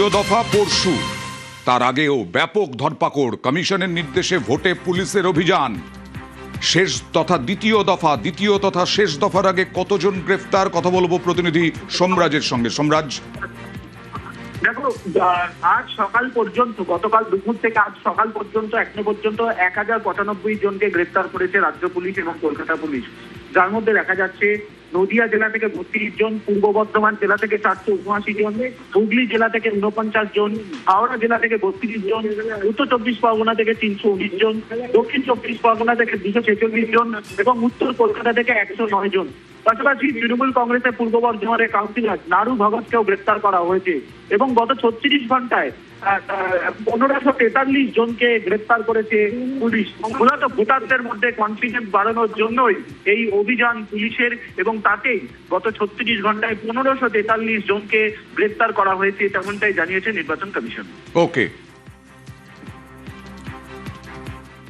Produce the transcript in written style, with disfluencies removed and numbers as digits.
দ্বিতীয় দফা পরশু। তার আগেও ব্যাপক ধরপাকড়, কমিশনের নির্দেশে ভোটে পুলিশের অভিযান। শেষ তথা দ্বিতীয় দফা, দ্বিতীয় তথা শেষ দফার আগে কতজন গ্রেফতার, কথা বলবো প্রতিনিধি সোমরাজের সঙ্গে। সোমরাজ, দেখো, আজ সকাল পর্যন্ত, গতকাল দুপুর থেকে আজ সকাল পর্যন্ত এখনো পর্যন্ত 1095 জনকে গ্রেফতার করেছে রাজ্য পুলিশ এবং কলকাতা পুলিশ। যার মধ্যে দেখা যাচ্ছে নদিয়া জেলা থেকে 32 জন, পূর্ব বর্ধমান জেলা থেকে 479 জন, হুগলি জেলা থেকে 49 জন, হাওড়া জেলা থেকে 32 জন, উত্তর 24 পরগনা থেকে 319 জন, দক্ষিণ 24 পরগনা থেকে 246 জন এবং উত্তর কলকাতা থেকে 109 জন। পাশাপাশি তৃণমূল কংগ্রেসের পূর্ব বর্ধমানের কাউন্সিলর নারু ভগতকেও গ্রেফতার করা হয়েছে এবং গত 36 ঘন্টায় 1543 জনকে গ্রেফতার করেছে পুলিশ। মূলত ভোটারদের মধ্যে কনফিডেন্স বাড়ানোর জন্যই এই অভিযান পুলিশের এবং তাতেই গত 36 ঘন্টায় 1543 জনকে গ্রেফতার করা হয়েছে, তেমনটাই জানিয়েছে নির্বাচন কমিশন। ওকে।